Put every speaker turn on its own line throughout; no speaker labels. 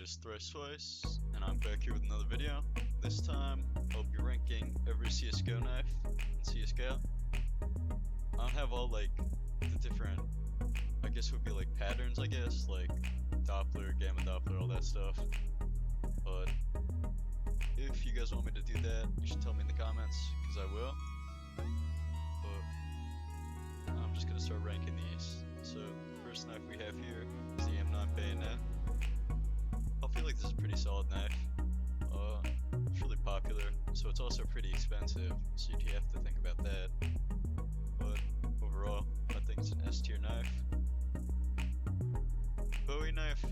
is Twice, and I'm back here with another video. This time, I'll be ranking every Csgo knife in CSGO. I don't have all like the different, I guess would be like patterns, like Doppler, Gamma Doppler, all that stuff. But if you guys want me to do that, you should tell me in the comments, because I will. But I'm just gonna start ranking these. So the first knife we have here is the M9 bayonet. I feel like this is a pretty solid knife. It's really popular, so it's also pretty expensive, so you have to think about that. But overall, I think it's an S tier knife. Bowie knife.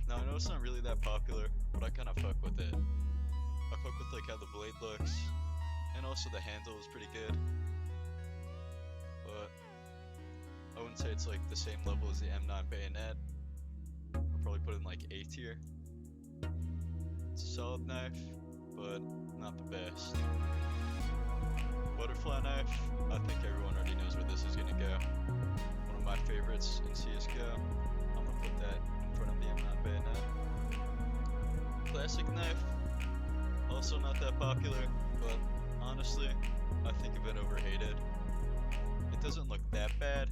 Now I know it's not really that popular, but I kind of fuck with it. I fuck with like how the blade looks, and also the handle is pretty good. But I wouldn't say it's like the same level as the M9 bayonet. I'll probably put it in like A tier. It's a solid knife, but not the best. Butterfly knife, I think everyone already knows where this is gonna go. One of my favorites in CSGO. I'm gonna put that in front of the M9 bayonet. Classic knife, also not that popular, but honestly, I think of it overhated. It doesn't look that bad,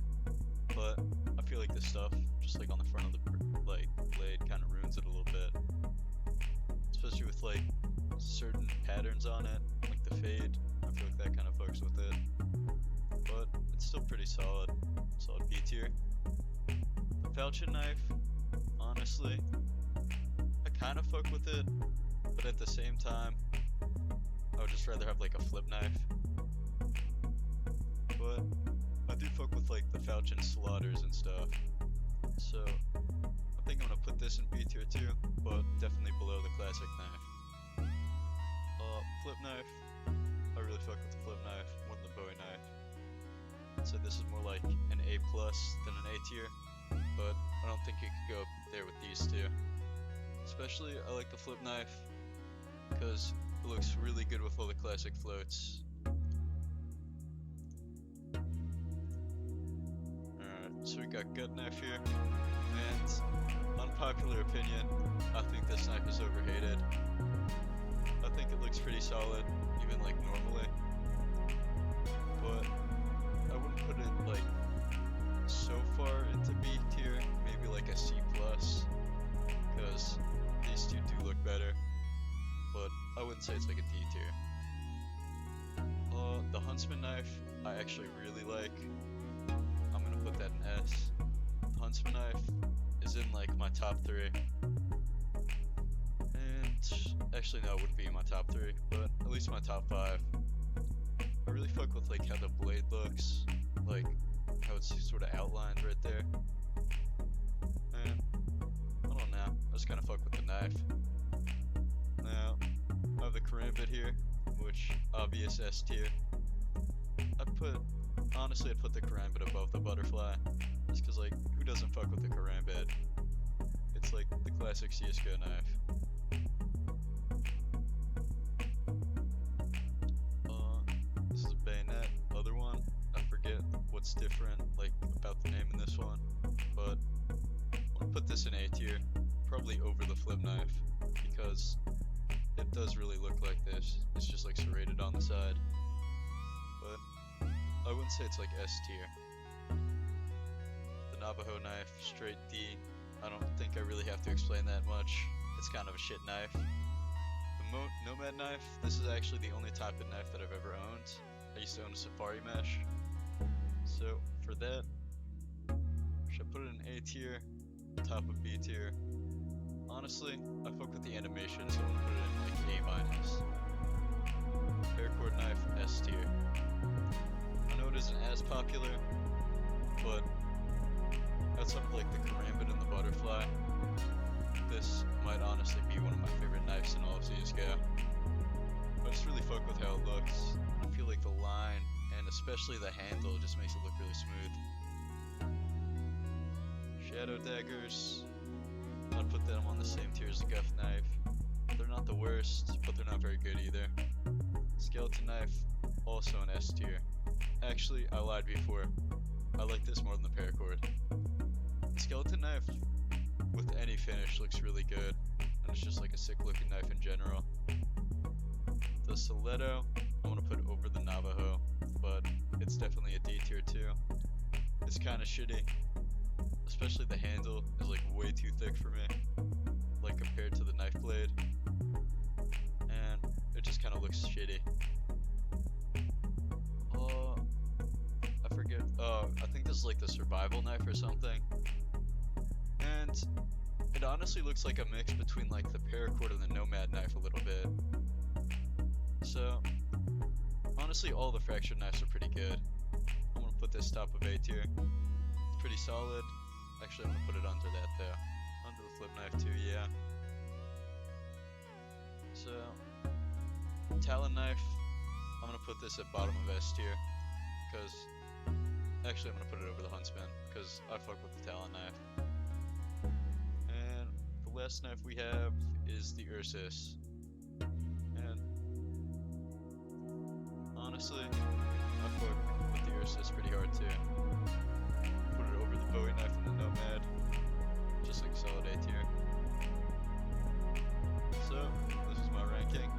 but I feel like this stuff, just like on the front of the blade, kind of ruins it a little bit. Especially with like certain patterns on it, like the fade. I feel like that kind of fucks with it. But it's still pretty solid. Solid B tier. The falchion knife, honestly, I kind of fuck with it, but at the same time, I would just rather have like a flip knife. But I do fuck with like the falchion slaughters and stuff. So I think I'm gonna put this in B tier too, but definitely below the classic knife. Flip knife. I really fuck with the flip knife more than the Bowie knife. So this is more like an A plus than an A tier, but I don't think you could go up there with these two. Especially I like the flip knife because it looks really good with all the classic floats. Alright, so we got gut knife here, and unpopular opinion, I think this knife is overhated. I think it looks pretty solid, even like normally, but I wouldn't put it like so far into B tier, maybe like a C plus, because these two do look better, but I wouldn't say it's like a D tier. The Huntsman knife, I actually really like. I'm gonna put that in S. The Huntsman knife is in like my top 3. Actually, no, it wouldn't be in my top 3, but at least my top 5. I really fuck with like how the blade looks, like how it's sort of outlined right there. And I don't know, I just kind of fuck with the knife. Now, I have the karambit here, which obvious S tier. Honestly, I'd put the karambit above the butterfly, just because like, who doesn't fuck with the karambit? It's like the classic CSGO knife. This is a bayonet, other one. I forget what's different like about the name in this one, but I'll put this in A tier, probably over the flip knife, because it does really look like this. It's just like serrated on the side, but I wouldn't say it's like S tier. The Navajo knife, straight D. I don't think I really have to explain that much. It's kind of a shit knife. The Nomad knife, this is actually the only type of knife that I've ever owned. I used to own a Safari mesh. So for that, should I put it in A tier, top of B tier? Honestly, I fuck with the animation, so I'm gonna put it in like A minus. Paracord knife, S tier. I know it isn't as popular, but outside of like the karambit and the butterfly, this might honestly be one of my favorite knives in all of CSGO. I just really fuck with how it looks. I feel like the line, and especially the handle, just makes it look really smooth. Shadow daggers, I'm gonna put them on the same tier as the Guff knife. They're not the worst, but they're not very good either. Skeleton knife, also an S tier. Actually, I lied before. I like this more than the paracord. The skeleton knife with any finish looks really good. and it's just like a sick looking knife in general. The stiletto, I'm gonna put over the Navajo, but it's definitely a D tier too. It's kind of shitty, especially the handle is like way too thick for me, like compared to the knife blade, and it just kind of looks shitty. I forget. I think this is like the survival knife or something, and it honestly looks like a mix between like the paracord and the nomad knife a little bit. So honestly, all the fractured knives are pretty good. I'm gonna put this top of A tier. It's pretty solid. Actually, I'm gonna put it under that though. Under the flip knife too, yeah. So, talon knife, I'm gonna put this at bottom of S tier, because actually I'm gonna put it over the huntsman, because I fuck with the talon knife. And the last knife we have is the Ursus. And honestly, I fuck with the Ursus pretty hard too. Put it over the Bowie knife and the Nomad, just like solid A tier. So, this is my ranking.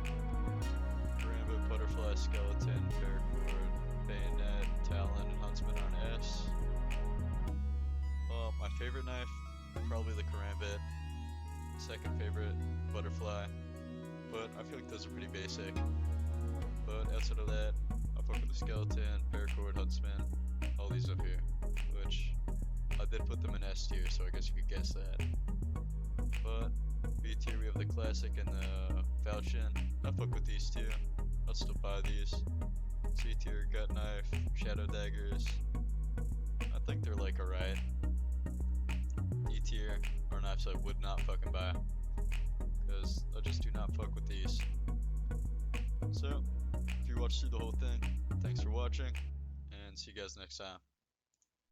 Rainbow, butterfly, skeleton, paracord, bayonet, talon, and huntsman are an S. My favorite knife, probably the karambit. Second favorite, butterfly. But I feel like those are pretty basic. But outside of that, I fuck with the skeleton, paracord, huntsman, all these up here. Which, I did put them in S tier, so I guess you could guess that. But, B tier we have the classic and the falchion. I fuck with these two. I'll still buy these. C tier, gut knife, shadow daggers. I think they're like alright. D tier are knives I would not fucking buy, because I just do not fuck with these. So, if you watched through the whole thing, thanks for watching, and see you guys next time.